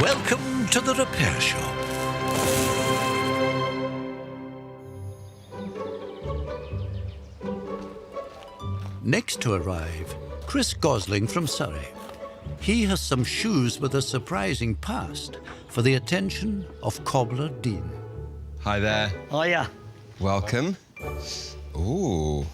Welcome to the Repair Shop. Next to arrive, Chris Gosling from Surrey. He has some shoes with a surprising past for the attention of Cobbler Dean. Hi there. Hiya. Welcome. Ooh.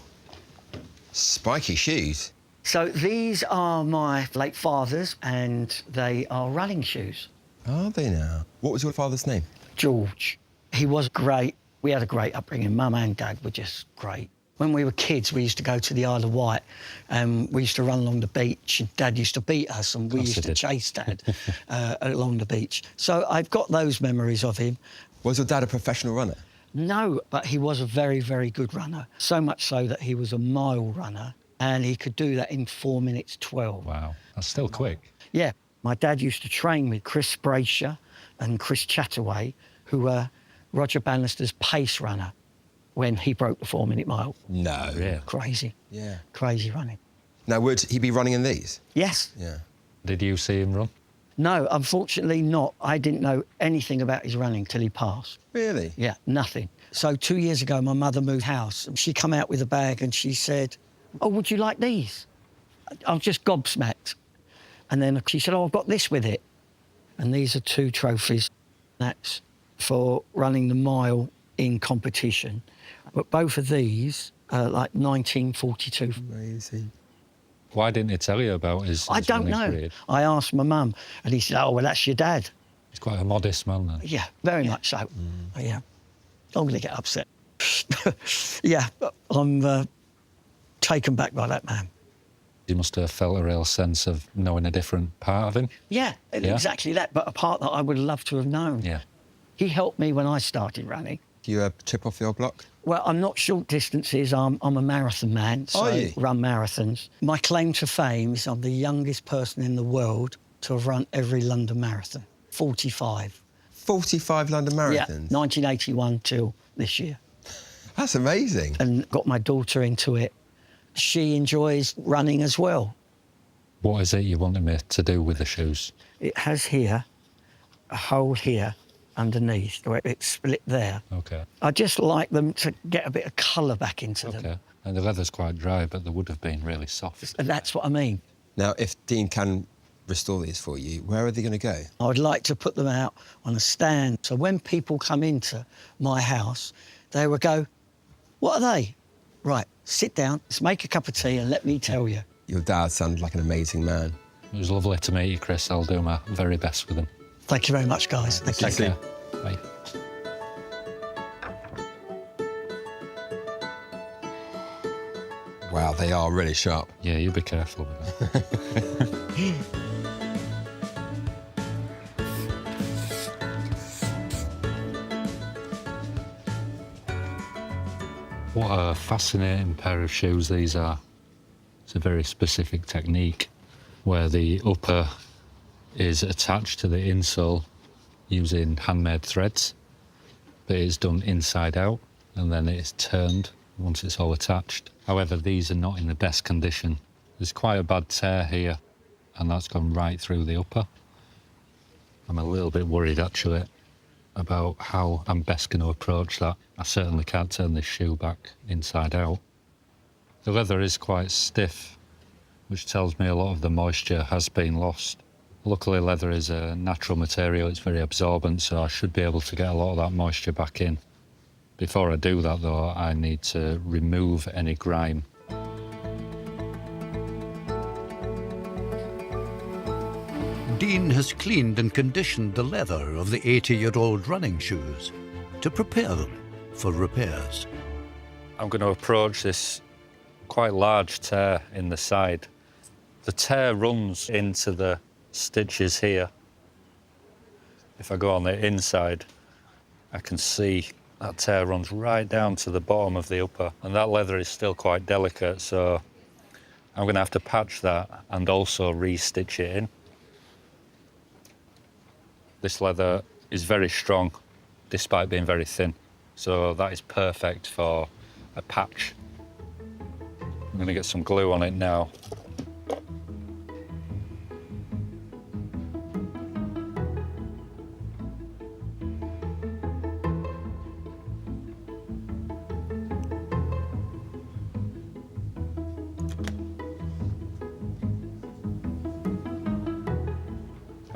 Spiky shoes. So these are my late father's and they are running shoes. Are they now? What was your father's name? George. He was great. We had a great upbringing. Mum and Dad were just great. When we were kids, we used to go to the Isle of Wight and we used to run along the beach. And Dad used to beat us and we used to chase Dad along the beach. So I've got those memories of him. Was your dad a professional runner? No, but he was a very, very good runner. So much so that he was a mile runner and he could do that in 4 minutes 12. Wow, that's still quick. Yeah. My dad used to train with Chris Brayshaw and Chris Chataway, who were Roger Bannister's pace runner when he broke the 4 minute mile. No. Yeah. Crazy. Yeah. Crazy running. Now, would he be running in these? Yes. Yeah. Did you see him run? No, unfortunately not. I didn't know anything about his running till he passed. Really? Yeah, nothing. So 2 years ago, my mother moved house. She come out with a bag and she said, "Oh, would you like these?" I was just gobsmacked. And then she said, "Oh, I've got this with it." And these are 2 trophies. That's for running the mile in competition. But both of these are like 1942. Amazing. Why didn't he tell you about his I don't running know. career? I asked my mum and he said, "Oh, well, that's your dad." He's quite a modest man then. Yeah, very much so. Yeah. I'm going to get upset. Yeah, I'm taken back by that man. You must have felt a real sense of knowing a different part of him. Yeah, exactly that, but a part that I would love to have known. Yeah. He helped me when I started running. Do you trip off the old block? Well, I'm not short distances. I'm a marathon man, so Are you? run marathons. My claim to fame is I'm the youngest person in the world to have run every London marathon, 45. 45 London marathons? Yeah, 1981 till this year. That's amazing. And got my daughter into it. She enjoys running as well. What is it you wanted me to do with the shoes? It has here, a hole here underneath, where it's split there. Okay. I just like them to get a bit of colour back into them. Okay. And the leather's quite dry, but they would have been really soft. And that's what I mean. Now, if Dean can restore these for you, where are they going to go? I would like to put them out on a stand. So when people come into my house, they will go, "What are they?" Right, sit down, let's make a cup of tea and let me tell you. Your dad sounded like an amazing man. It was lovely to meet you, Chris. I'll do my very best with them. Thank you very much, guys. Thank you. Take care. Bye. Wow, they are really sharp. Yeah, you be careful with that. What a fascinating pair of shoes these are. It's a very specific technique where the upper is attached to the insole using handmade threads, but it's done inside out and then it's turned once it's all attached. However, these are not in the best condition. There's quite a bad tear here and that's gone right through the upper. I'm a little bit worried actually about how I'm best going to approach that. I certainly can't turn this shoe back inside out. The leather is quite stiff, which tells me a lot of the moisture has been lost. Luckily, leather is a natural material, it's very absorbent, so I should be able to get a lot of that moisture back in. Before I do that, though, I need to remove any grime. Dean has cleaned and conditioned the leather of the 80-year-old running shoes to prepare them for repairs. I'm going to approach this quite large tear in the side. The tear runs into the stitches here. If I go on the inside, I can see that tear runs right down to the bottom of the upper, and that leather is still quite delicate, so I'm going to have to patch that and also re-stitch it in. This leather is very strong, despite being very thin, so that is perfect for a patch. I'm going to get some glue on it now.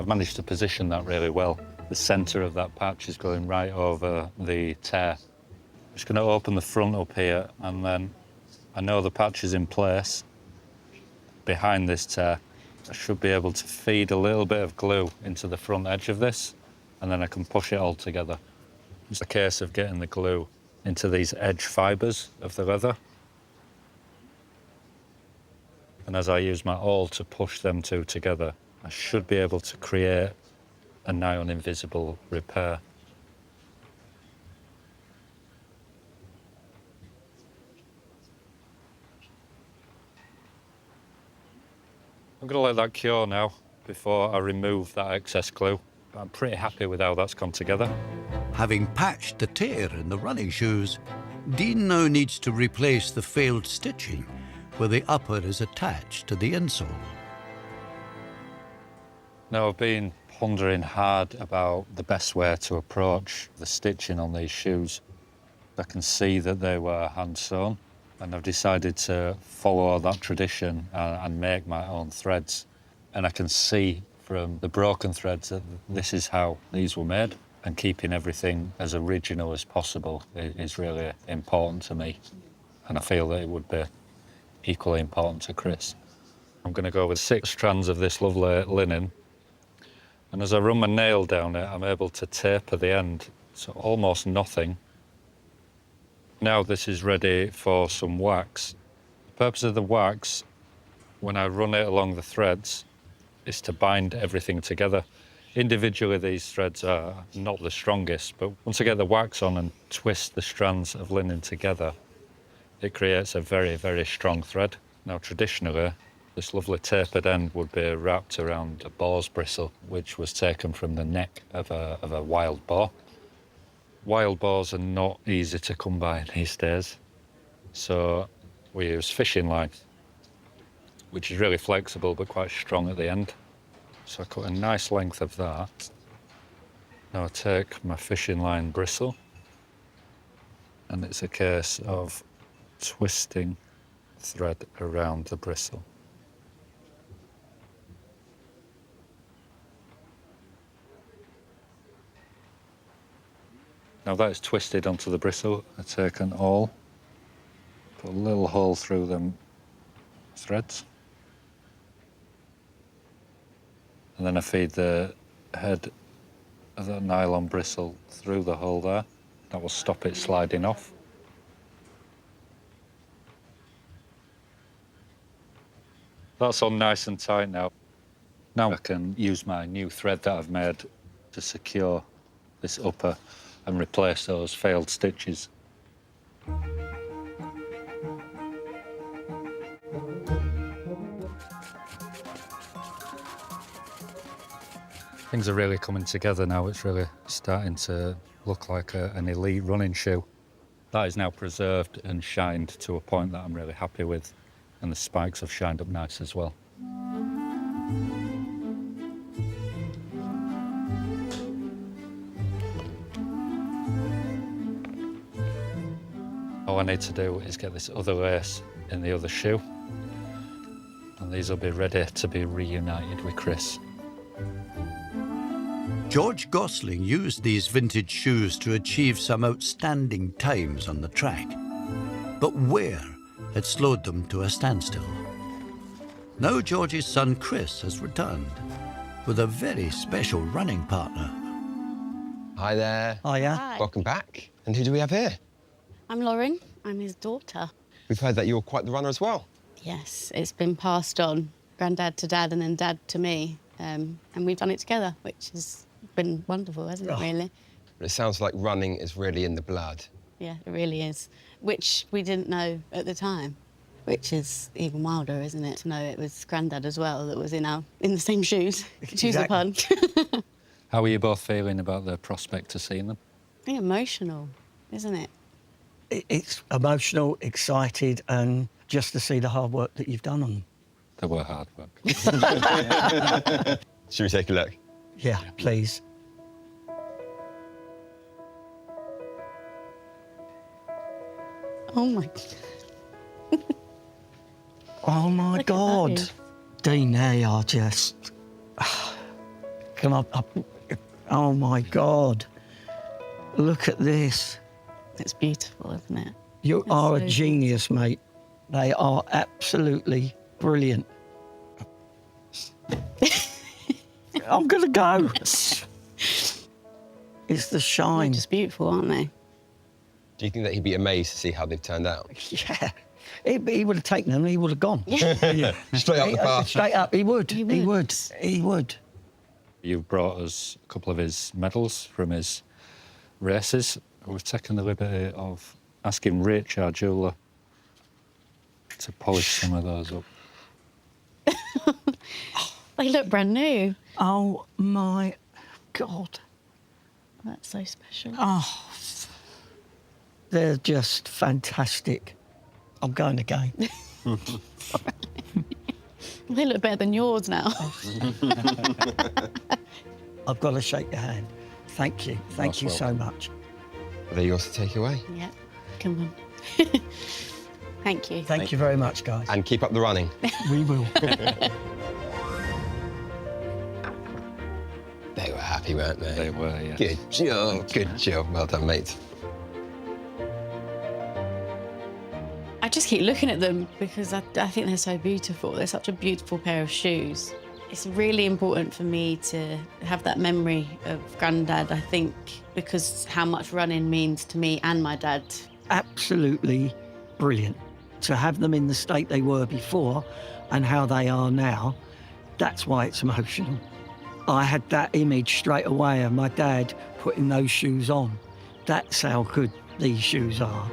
I've managed to position that really well. The centre of that patch is going right over the tear. I'm just going to open the front up here, and then I know the patch is in place behind this tear. I should be able to feed a little bit of glue into the front edge of this, and then I can push it all together. It's a case of getting the glue into these edge fibres of the leather. And as I use my awl to push them two together, I should be able to create a nigh on invisible repair. I'm going to let that cure now before I remove that excess glue. I'm pretty happy with how that's come together. Having patched the tear in the running shoes, Dean now needs to replace the failed stitching where the upper is attached to the insole. Now, I've been pondering hard about the best way to approach the stitching on these shoes. I can see that they were hand sewn, and I've decided to follow that tradition and make my own threads. And I can see from the broken threads that this is how these were made, and keeping everything as original as possible is really important to me. And I feel that it would be equally important to Chris. I'm going to go with 6 strands of this lovely linen. And as I run my nail down it, I'm able to taper the end, so almost nothing. Now this is ready for some wax. The purpose of the wax, when I run it along the threads, is to bind everything together. Individually, these threads are not the strongest, but once I get the wax on and twist the strands of linen together, it creates a very, very strong thread. Now, traditionally, this lovely tapered end would be wrapped around a boar's bristle, which was taken from the neck of a wild boar. Wild boars are not easy to come by these days, so we use fishing line, which is really flexible but quite strong at the end. So I cut a nice length of that. Now I take my fishing line bristle, and it's a case of twisting thread around the bristle. Now that is twisted onto the bristle, I take an awl, put a little hole through them threads, and then I feed the head of that nylon bristle through the hole there. That will stop it sliding off. That's on nice and tight now. Now I can use my new thread that I've made to secure this upper and replace those failed stitches. Things are really coming together now. It's really starting to look like an elite running shoe. That is now preserved and shined to a point that I'm really happy with, and the spikes have shined up nice as well. All I need to do is get this other lace in the other shoe, and these will be ready to be reunited with Chris. George Gosling used these vintage shoes to achieve some outstanding times on the track, but wear had slowed them to a standstill. Now George's son Chris has returned with a very special running partner. Hi there. Hiya. Hi. Welcome back. And who do we have here? I'm Lauren. I'm his daughter. We've heard that you're quite the runner as well. Yes, it's been passed on, granddad to dad and then dad to me. And we've done it together, which has been wonderful, hasn't it, really? But it sounds like running is really in the blood. Yeah, it really is. Which we didn't know at the time, which is even wilder, isn't it? To know it was granddad as well that was in the same shoes. Choose a pun. How are you both feeling about the prospect of seeing them? I think emotional, isn't it? It's emotional, excited, and just to see the hard work that you've done on them. They were hard work. Should we take a look? Yeah, please. Oh my. Oh my Look at God. those. Dean, they are just Come up. Oh my God. Look at this. It's beautiful, isn't it? You It's are so a genius, mate. They are absolutely brilliant. I'm going to go. It's the They're shine. just beautiful, aren't they? Do you think that he'd be amazed to see how they've turned out? Yeah. He would have taken them and he would have gone. Straight up the path. Straight up, he would. He He would. would. He would. You've brought us a couple of his medals from his races. We've taken the liberty of asking Rich, our jeweller, to polish some of those up. They look brand new. Oh my God. That's so special. Oh, they're just fantastic. I'm going again. They look better than yours now. I've got to shake your hand. Thank you. Thank Most you so welcome. much. Are they yours to take away? Yeah, come on. Thank you. Thank you very much, guys. And keep up the running. We will. They were happy, weren't they? They were, yes. Good job. Good job. Well done, mate. I just keep looking at them because I think they're so beautiful. They're such a beautiful pair of shoes. It's really important for me to have that memory of Grandad, I think, because how much running means to me and my dad. Absolutely brilliant. To have them in the state they were before and how they are now, that's why it's emotional. I had that image straight away of my dad putting those shoes on. That's how good these shoes are.